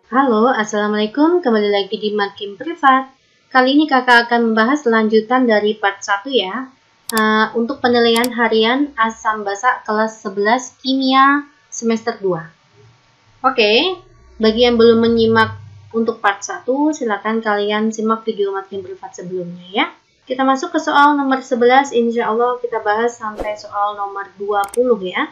Halo, Assalamualaikum. Kembali lagi di Makin Privat. Kali ini kakak akan membahas lanjutan dari part 1 ya. Untuk penilaian harian asam basa kelas 11 kimia semester 2. Oke, bagi yang belum menyimak untuk part 1, silakan kalian simak video Makin Privat sebelumnya ya. Kita masuk ke soal nomor 11, insya Allah kita bahas sampai soal nomor 20 ya.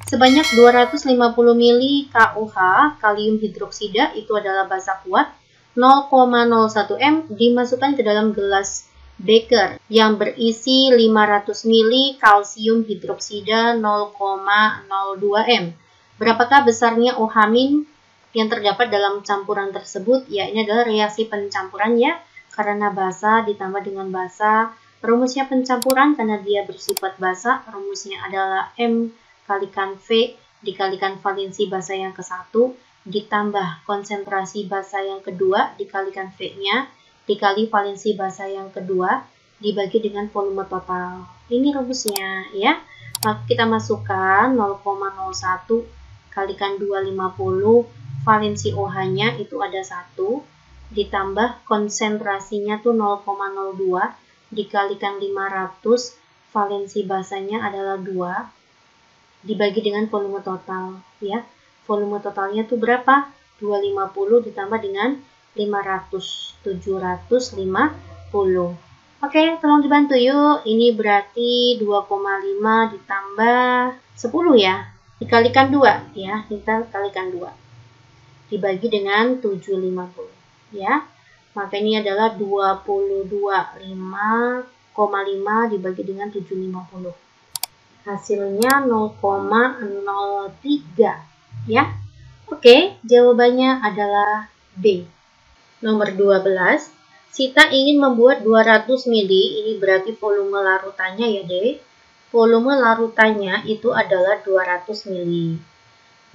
Sebanyak 250 ml KOH, kalium hidroksida, itu adalah basa kuat, 0,01 M dimasukkan ke dalam gelas beker yang berisi 500 ml kalsium hidroksida 0,02 M. Berapakah besarnya OH- yang terdapat dalam campuran tersebut? Ya, ini adalah reaksi pencampuran ya, karena basa ditambah dengan basa. Rumusnya pencampuran karena dia bersifat basa, rumusnya adalah M kalikan V dikalikan valensi basa yang ke-1 ditambah konsentrasi basa yang kedua dikalikan V-nya dikali valensi basa yang kedua dibagi dengan volume total. Ini rumusnya ya. Maka kita masukkan 0,01 kalikan 250, valensi OH-nya itu ada 1 ditambah konsentrasinya tuh 0,02 dikalikan 500, valensi basanya adalah 2 dibagi dengan volume total ya. Volume totalnya tuh berapa? 250 ditambah dengan 500, 750. Oke, tolong dibantu yuk. Ini berarti 2,5 ditambah 10 ya. Dikalikan 2 ya. Kita kalikan 2. Dibagi dengan 750 ya. Maka ini adalah 22,5 dibagi dengan 750. Hasilnya 0,03 ya. Oke, jawabannya adalah B. Nomor 12, Sita ingin membuat 200 ml, ini berarti volume larutannya ya deh. Volume larutannya itu adalah 200 ml.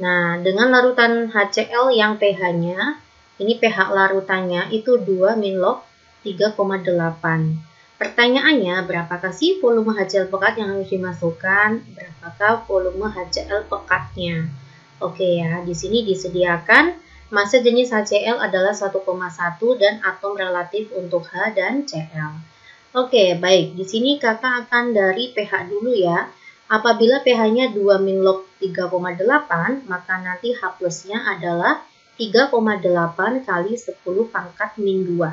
Nah, dengan larutan HCl yang pH-nya, ini pH larutannya itu 2 min-log 3,8. Pertanyaannya, berapakah sih volume HCl pekat yang harus dimasukkan? Berapakah volume HCl pekatnya? Oke ya, di sini disediakan massa jenis HCl adalah 1,1 dan atom relatif untuk H dan Cl. Oke, baik. Di sini kakak akan dari pH dulu ya. Apabila pH-nya 2 min-log 3,8, maka nanti H plus-nya adalah 3,8 kali 10 pangkat min 2.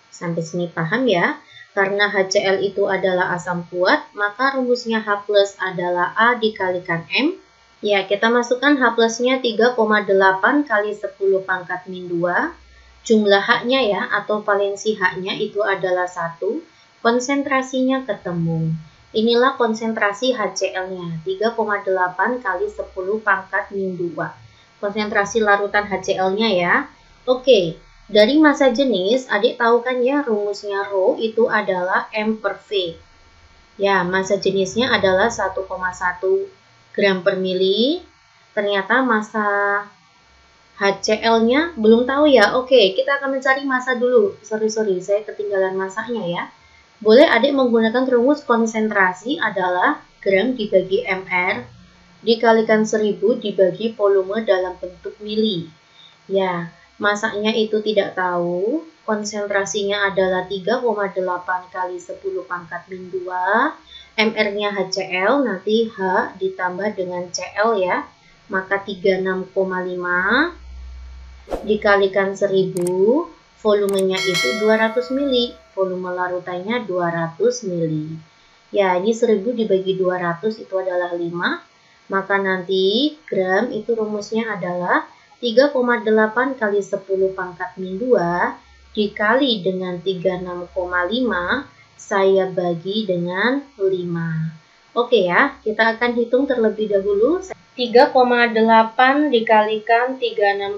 Sampai sini paham ya? Karena HCl itu adalah asam kuat, maka rumusnya H plus adalah A dikalikan M. Ya, kita masukkan H plusnya 3,8 kali 10 pangkat min 2. Jumlah H-nya ya, atau valensi H-nya itu adalah 1. Konsentrasinya ketemu. Inilah konsentrasi HCl-nya, 3,8 kali 10 pangkat min 2. Konsentrasi larutan HCl-nya ya. Oke. Dari massa jenis, adik tahu kan ya rumusnya Rho itu adalah M per V. Ya, massa jenisnya adalah 1,1 gram per mili. Ternyata massa HCl-nya belum tahu ya. Oke, kita akan mencari massa dulu. Sorry, saya ketinggalan massanya ya. Boleh adik menggunakan rumus konsentrasi adalah gram dibagi mR dikalikan 1000 dibagi volume dalam bentuk mili. Ya, masanya itu tidak tahu, konsentrasinya adalah 3,8 kali 10 pangkat min 2, MR-nya HCl, nanti H ditambah dengan Cl ya, maka 36,5 dikalikan 1000, volumenya itu 200 mili, volume larutannya 200 mili. Ya, ini 1000 dibagi 200 itu adalah 5, maka nanti gram itu rumusnya adalah 3,8 kali 10 pangkat min 2 dikali dengan 36,5 saya bagi dengan 5. Oke ya, kita akan hitung terlebih dahulu. 3,8 dikalikan 36,5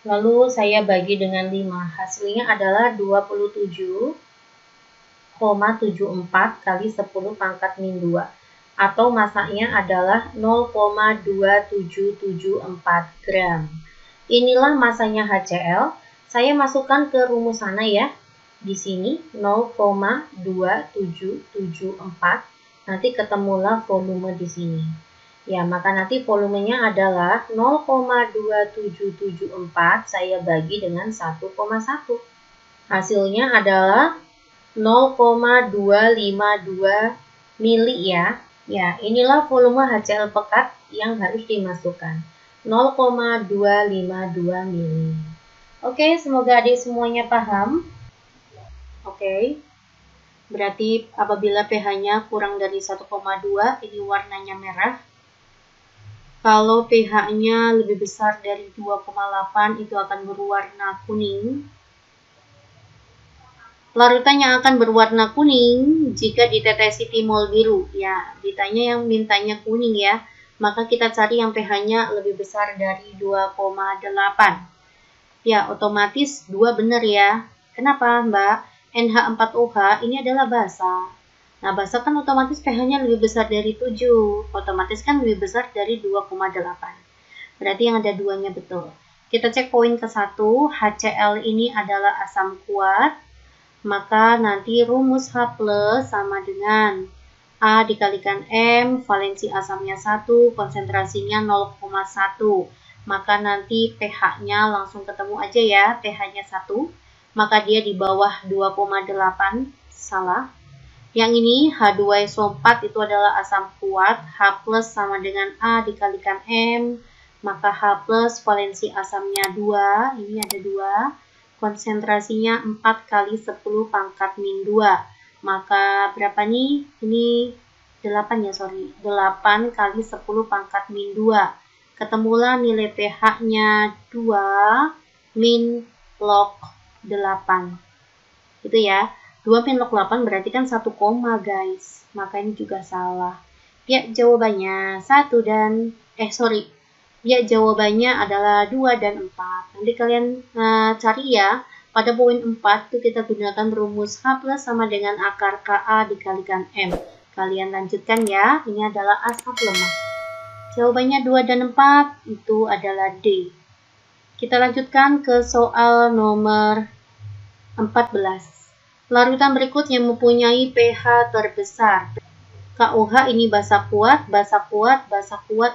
lalu saya bagi dengan 5. Hasilnya adalah 27,74 kali 10 pangkat min 2. Atau massanya adalah 0,2774 gram. Inilah massanya HCl. Saya masukkan ke rumus sana ya. Di sini 0,2774. Nanti ketemulah volume di sini. Ya, maka nanti volumenya adalah 0,2774 saya bagi dengan 1,1. Hasilnya adalah 0,252 mili ya. Ya, inilah volume HCl pekat yang harus dimasukkan. 0,252 mili. Oke, semoga adik semuanya paham. Oke. Berarti apabila pH-nya kurang dari 1,2, ini warnanya merah. Kalau pH-nya lebih besar dari 2,8 itu akan berwarna kuning. Larutan yang akan berwarna kuning jika ditetesi timol biru. Ya, mintanya kuning ya. Maka kita cari yang pH-nya lebih besar dari 2,8. Ya, otomatis 2 benar ya. Kenapa, Mbak? NH4OH ini adalah basa. Nah, basa kan otomatis pH-nya lebih besar dari 7. Otomatis kan lebih besar dari 2,8. Berarti yang ada duanya betul. Kita cek poin ke-1. HCl ini adalah asam kuat. Maka nanti rumus H+ sama dengan A dikalikan M, valensi asamnya 1, konsentrasinya 0,1. Maka nanti pH-nya langsung ketemu aja ya, pH-nya 1. Maka dia di bawah 2,8. Salah. Yang ini H2SO4 itu adalah asam kuat, H+ sama dengan A dikalikan M, maka H+ valensi asamnya 2, ini ada 2, konsentrasinya 4 kali 10 pangkat min 2, maka berapa nih? Ini 8 ya, 8 kali 10 pangkat min 2, ketemulah nilai pH-nya 2 min log 8, itu ya. 2 min log 8 berarti kan 1 koma guys, maka ini juga salah. Ya, jawabannya 1 dan ya, jawabannya adalah 2 dan 4. Nanti kalian cari ya, pada poin 4 itu kita gunakan rumus H+ sama dengan akar Ka dikalikan M. Kalian lanjutkan ya, ini adalah asam lemah. Jawabannya 2 dan 4 itu adalah D. Kita lanjutkan ke soal nomor 14. Larutan berikut yang mempunyai pH terbesar. KOH ini basa kuat,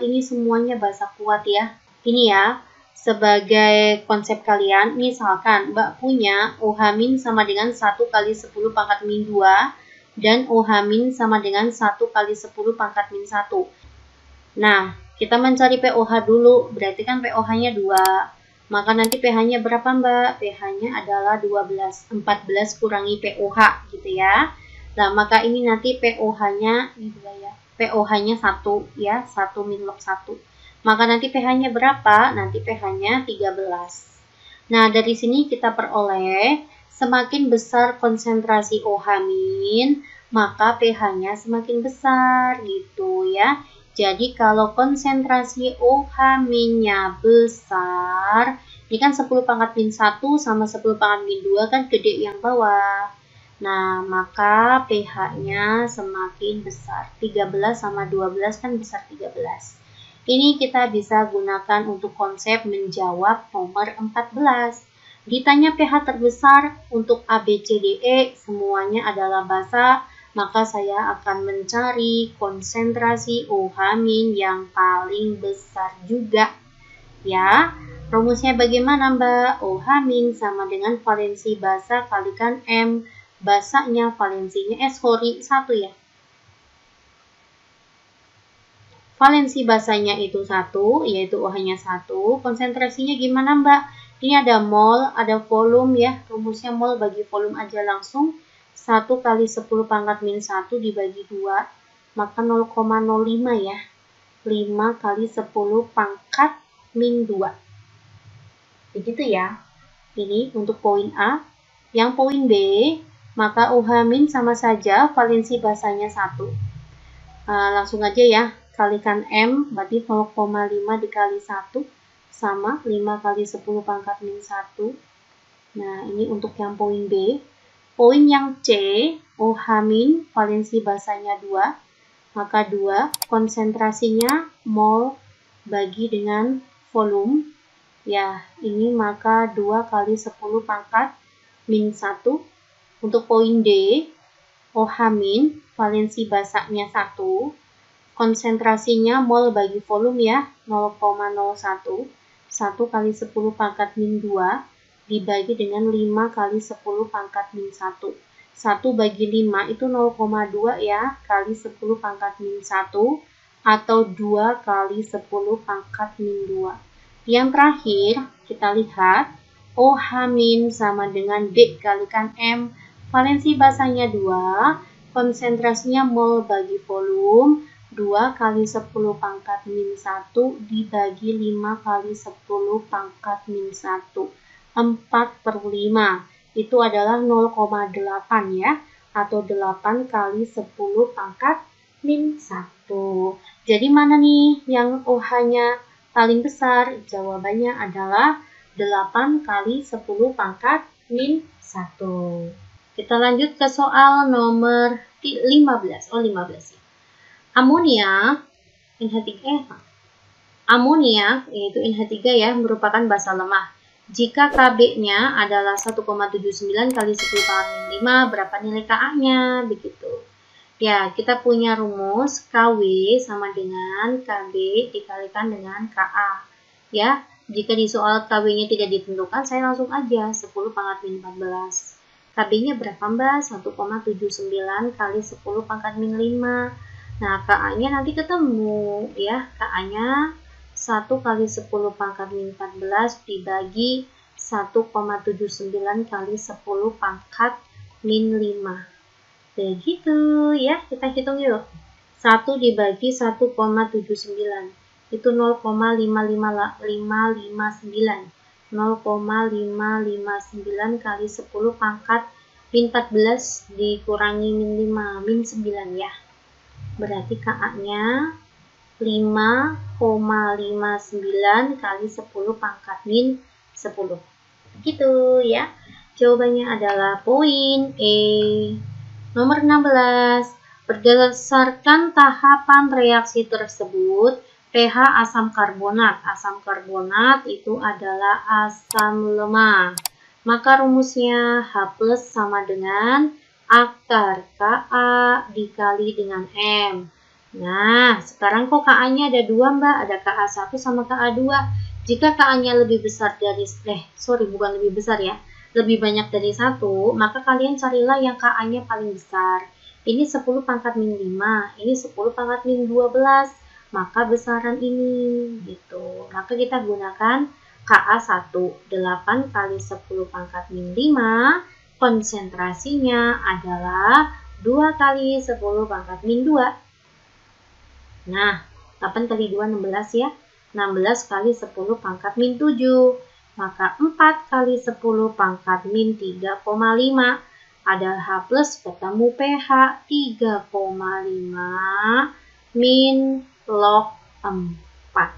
ini semuanya basa kuat ya. Ini ya, sebagai konsep kalian, misalkan Mbak punya OH- sama dengan 1 kali 10 pangkat min 2 dan OH- sama dengan 1 kali 10 pangkat min 1. Nah, kita mencari pOH dulu, berarti kan pOH-nya 2. Maka nanti pH-nya berapa Mbak? pH-nya adalah 12. 14 kurangi pOH gitu ya. Nah, maka ini nanti pOH-nya ini 2 ya. pOH-nya 1 ya, 1 min log 1. Maka nanti pH-nya berapa? Nanti pH-nya 13. Nah, dari sini kita peroleh semakin besar konsentrasi OH-, maka pH-nya semakin besar gitu ya. Jadi kalau konsentrasi OH-nya besar, ini kan 10 pangkat min 1 sama 10 pangkat min 2 kan gede yang bawah. Nah, maka pH-nya semakin besar. 13 sama 12 kan besar 13. Ini kita bisa gunakan untuk konsep menjawab nomor 14. Ditanya pH terbesar untuk A, B, C, D, E, semuanya adalah basa. Maka saya akan mencari konsentrasi OH- yang paling besar juga. Ya, rumusnya bagaimana Mbak? OH- sama dengan valensi basa kalikan M. Basanya valensinya 1 ya. Valensi basanya itu 1, yaitu OH-nya 1. Konsentrasinya gimana Mbak? Ini ada mol, ada volume ya. Rumusnya mol bagi volume aja langsung. 1 kali 10 pangkat min 1 dibagi 2, maka 0,05 ya. 5 kali 10 pangkat min 2. Begitu ya. Ini untuk poin A. Yang poin B, maka OH- sama saja valensi basanya 1. Langsung aja ya. Kalikan M, berarti 0,5 dikali 1 sama 5 kali 10 pangkat min 1. Nah, ini untuk yang poin B. Poin yang C, OH- valensi basanya 2, maka 2 konsentrasinya mol bagi dengan volume. Ya, ini maka 2 kali 10 pangkat min 1. Untuk poin D, OH- valensi basanya 1, konsentrasinya mol bagi volume ya, 0,01. 1 kali 10 pangkat min 2 dibagi dengan 5 kali 10 pangkat min 1. 1 bagi 5 itu 0,2 ya, kali 10 pangkat min 1, atau 2 kali 10 pangkat min 2. Yang terakhir, kita lihat OH min sama dengan D kalikan M. Valensi basanya 2, konsentrasinya mol bagi volume, 2 kali 10 pangkat min 1 dibagi 5 kali 10 pangkat min 1. 4/5. Itu adalah 0,8 ya, atau 8 kali 10 pangkat min 1. Jadi mana nih yang OH-nya paling besar? Jawabannya adalah 8 kali 10 pangkat min 1. Kita lanjut ke soal nomor 15. 15 ya. Amonia, Amonia, yaitu NH3 ya, merupakan basa lemah. Jika Kb-nya adalah 1,79 kali 10 pangkat min 5, berapa nilai Ka-nya? Begitu. Ya, kita punya rumus Kw sama dengan Kb dikalikan dengan Ka. Ya, jika di soal Kw-nya tidak ditentukan, saya langsung aja 10 pangkat min 14. Kb-nya berapa mbak? 1,79 kali 10 pangkat min 5. Nah, Ka-nya nanti ketemu ya. Ka-nya 1 kali 10 pangkat min 14 dibagi 1,79 kali 10 pangkat min 5. Begitu ya, kita hitung yuk. 1 dibagi 1,79 itu 0,559. 0,559 kali 10 pangkat min 14 dikurangi min 5, min 9 ya. Berarti Ka-nya 5,59 kali 10 pangkat min 10. Begitu ya. Jawabannya adalah poin E. Nomor 16. Berdasarkan tahapan reaksi tersebut, pH asam karbonat. Asam karbonat itu adalah asam lemah. Maka rumusnya H+ sama dengan akar Ka dikali dengan M. Nah, sekarang kok Ka-nya ada 2 mbak, ada Ka1 sama Ka2. Jika Ka-nya lebih besar dari, bukan lebih besar ya, lebih banyak dari 1, maka kalian carilah yang Ka-nya paling besar. Ini 10 pangkat min 5, ini 10 pangkat min 12, maka besaran ini, gitu. Maka kita gunakan Ka1, 8 kali 10 pangkat min 5, konsentrasinya adalah 2 kali 10 pangkat min 2. Nah, 8 kali 2, 16 ya. 16 kali 10 pangkat min 7. Maka 4 kali 10 pangkat min 3,5. Ada H+ ketemu pH 3,5 min log 4.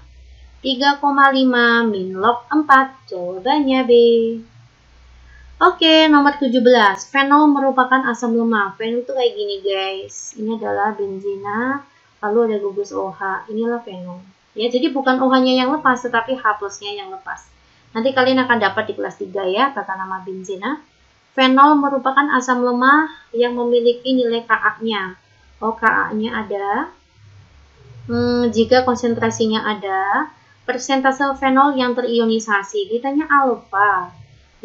3,5 min log 4. Jawabannya B. Oke, nomor 17. Fenol merupakan asam lemah. Fenol itu kayak gini guys. Ini adalah benzina, lalu ada gugus OH. Inilah fenol. Ya, jadi bukan OH-nya yang lepas, tetapi H+-nya yang lepas. Nanti kalian akan dapat di kelas 3 ya, tata nama benzina. Fenol merupakan asam lemah yang memiliki nilai Ka-nya. Oh, Ka-nya ada. Jika konsentrasinya ada, persentase fenol yang terionisasi, ditanya alfa.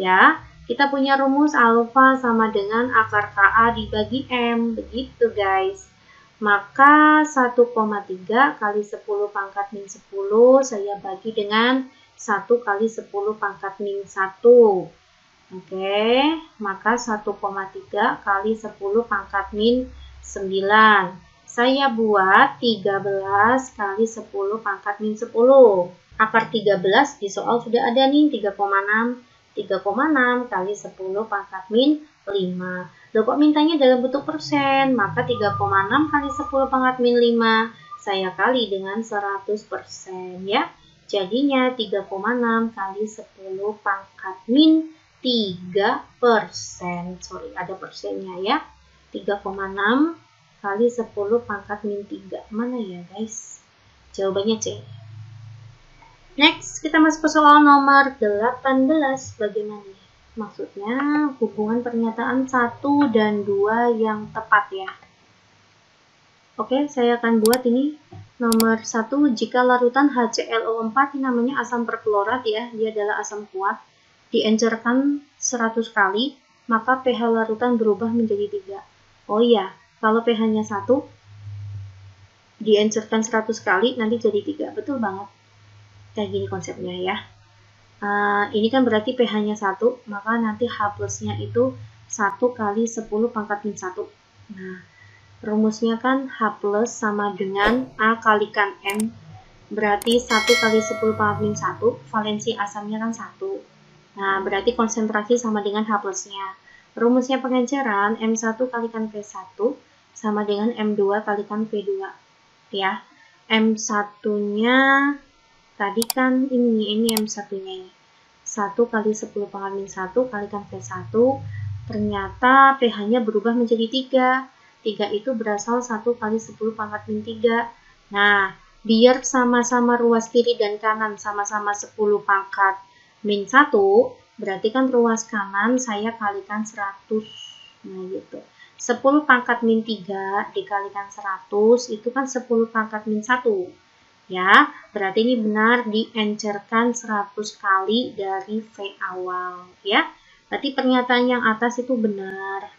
Ya, kita punya rumus alfa sama dengan akar Ka dibagi M. Begitu guys. Maka 1,3 kali 10 pangkat min 10 saya bagi dengan 1 kali 10 pangkat min 1. Oke, maka 1,3 kali 10 pangkat min 9. Saya buat 13 kali 10 pangkat min 10. Akar 13 di soal sudah ada nih, 3,6. 3,6 kali 10 pangkat min 5. Loh kok mintanya dalam bentuk persen? Maka 3,6 kali 10 pangkat min 5 saya kali dengan 100% ya. Jadinya 3,6 kali 10 pangkat min 3%. Sorry, ada persennya ya. 3,6 kali 10 pangkat min 3. Mana ya guys? Jawabannya C. Next, kita masuk ke soal nomor 18. Bagaimana? Maksudnya hubungan pernyataan 1 dan 2 yang tepat ya. Oke, saya akan buat ini. Nomor 1, jika larutan HClO4 ini namanya asam perklorat ya, dia adalah asam kuat, diencerkan 100 kali, maka pH larutan berubah menjadi 3. Oh iya, kalau pH-nya 1, diencerkan 100 kali, nanti jadi 3. Betul banget. Kayak gini konsepnya ya. Ini kan berarti pH-nya 1, maka nanti H plusnya itu 1 kali 10 pangkat min 1. Nah, rumusnya kan H plus sama dengan A kalikan M, berarti 1 kali 10 pangkat min 1, valensi asamnya kan 1. Nah, berarti konsentrasi sama dengan H plusnya. Rumusnya pengenceran, M1 kalikan V1 sama dengan M2 kalikan V2. Ya, M1-nya tadi kan ini M1-nya ini. 1 kali 10 pangkat min 1 kalikan V1, ternyata pH-nya berubah menjadi 3. 3 itu berasal 1 kali 10 pangkat min 3. Nah, biar sama-sama ruas kiri dan kanan sama-sama 10 pangkat min 1, berarti kan ruas kanan saya kalikan 100. Nah, gitu. 10 pangkat min 3 dikalikan 100, itu kan 10 pangkat min 1. Ya, berarti ini benar diencerkan 100 kali dari V awal. Ya, berarti pernyataan yang atas itu benar.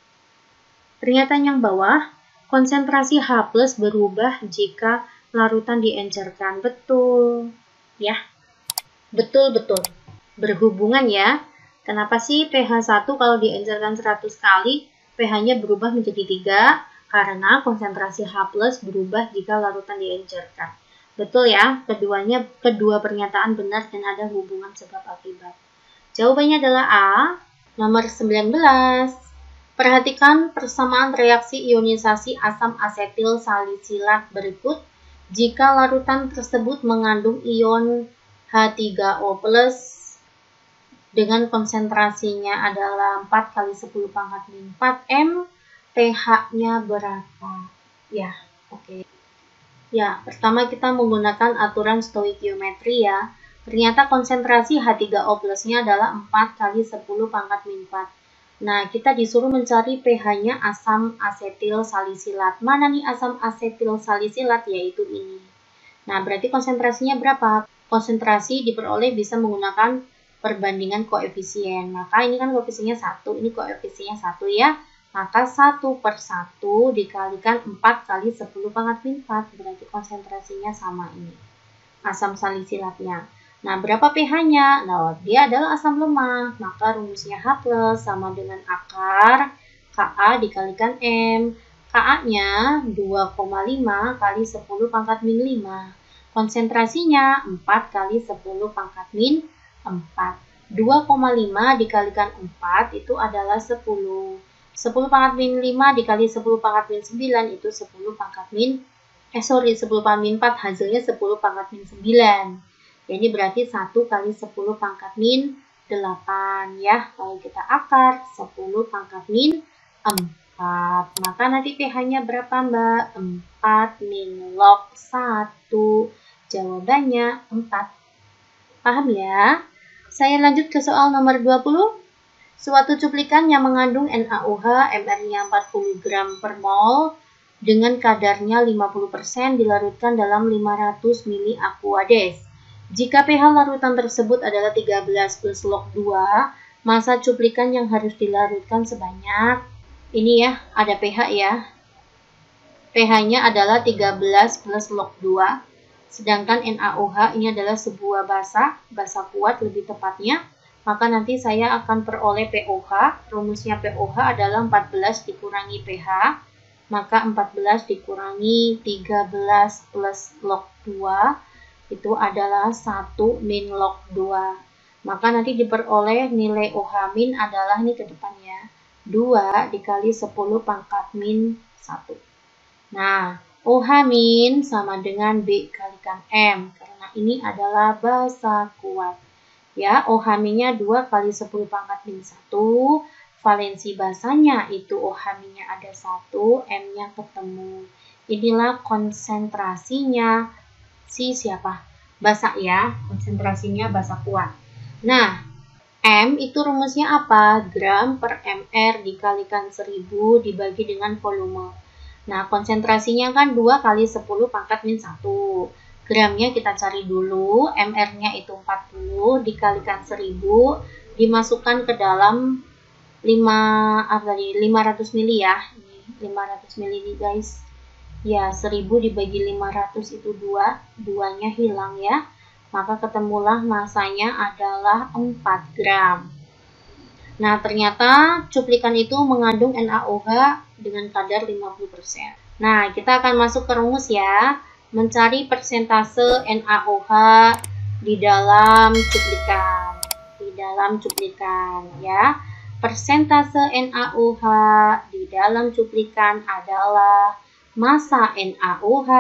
Pernyataan yang bawah, konsentrasi H plus berubah jika larutan diencerkan. Betul. Ya, betul-betul. Berhubungan ya. Kenapa sih pH 1 kalau diencerkan 100 kali, pH-nya berubah menjadi 3? Karena konsentrasi H plus berubah jika larutan diencerkan. Betul ya, kedua pernyataan benar dan ada hubungan sebab akibat. Jawabannya adalah A, nomor 19. Perhatikan persamaan reaksi ionisasi asam asetil salisilat berikut jika larutan tersebut mengandung ion H3O+ dengan konsentrasinya adalah 4 kali 10 pangkat min 4 M, pH-nya berapa? Ya, oke. Ya, pertama kita menggunakan aturan stoikiometri ya. Ternyata konsentrasi H3O+-nya adalah 4 kali 10 pangkat min 4. Nah, kita disuruh mencari pH-nya asam asetil salisilat. Mana nih asam asetil salisilat? Yaitu ini. Nah, berarti konsentrasinya berapa? Konsentrasi diperoleh bisa menggunakan perbandingan koefisien. Maka ini kan koefisiennya 1, ini koefisiennya 1 ya. Maka 1 per 1 dikalikan 4 kali 10 pangkat min 4. Berarti konsentrasinya sama ini. Asam salisilatnya. Nah, berapa pH-nya? Nah, dia adalah asam lemah. Maka rumusnya H plus sama dengan akar Ka dikalikan M. Ka-nya 2,5 kali 10 pangkat min 5. Konsentrasinya 4 kali 10 pangkat min 4. 2,5 dikalikan 4 itu adalah 10. 10 pangkat min 5 dikali 10 pangkat min 9 itu 10 pangkat min 10 pangkat min 4 hasilnya 10 pangkat min 9. Jadi berarti 1 kali 10 pangkat min 8 ya. Kalau kita akar 10 pangkat min 4. Maka nanti pH-nya berapa Mbak? 4 min log 1. Jawabannya 4. Paham ya? Saya lanjut ke soal nomor 20. Suatu cuplikan yang mengandung NaOH MR-nya 40 gram per mol dengan kadarnya 50% dilarutkan dalam 500 ml Aquades. Jika pH larutan tersebut adalah 13 plus log 2, masa cuplikan yang harus dilarutkan sebanyak, ini ya, ada pH ya. pH-nya adalah 13 plus log 2, sedangkan NaOH ini adalah sebuah basa kuat lebih tepatnya, maka nanti saya akan peroleh POH. Rumusnya POH adalah 14 dikurangi pH, maka 14 dikurangi 13 plus log 2, itu adalah 1 min log 2. Maka nanti diperoleh nilai OH min adalah ini ke depannya 2 dikali 10 pangkat min 1. Nah, OH min sama dengan B kalikan M karena ini adalah basa kuat. Ya, OH minnya 2 kali 10 pangkat min 1. Valensi basanya itu OH minnya ada 1, M-nya ketemu. Inilah konsentrasinya siapa? Basa ya, konsentrasinya basa kuat. Nah, M itu rumusnya apa? Gram per mR dikalikan 1000 dibagi dengan volume. Nah, konsentrasinya kan 2 kali 10 pangkat min 1. Gramnya kita cari dulu, mR-nya itu 40, dikalikan 1000, dimasukkan ke dalam 500 mili ya. Ini 500 mili nih guys. Ya, 1000 dibagi 500 itu 2, 2-nya hilang ya. Maka ketemulah masanya adalah 4 gram. Nah, ternyata cuplikan itu mengandung NaOH dengan kadar 50%. Nah, kita akan masuk ke rumus ya. Mencari persentase NaOH di dalam cuplikan. Di dalam cuplikan ya. Persentase NaOH di dalam cuplikan adalah massa NaOH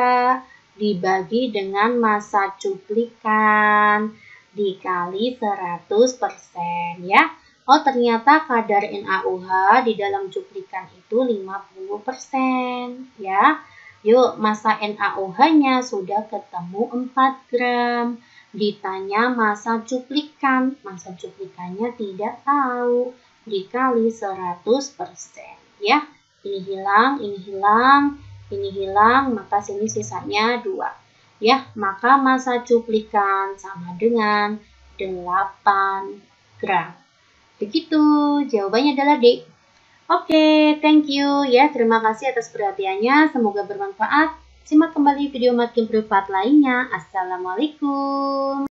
dibagi dengan massa cuplikan dikali 100% ya. Oh, ternyata kadar NaOH di dalam cuplikan itu 50% ya. Yuk, massa NaOH-nya sudah ketemu 4 gram. Ditanya massa cuplikan. Massa cuplikannya tidak tahu. Dikali 100% ya. Ini hilang, ini hilang, ini hilang, maka sini sisanya 2. Ya, maka massa cuplikan sama dengan 8 gram. Begitu, jawabannya adalah D. Oke, thank you ya. Terima kasih atas perhatiannya. Semoga bermanfaat. Simak kembali video makin privat lainnya. Assalamualaikum.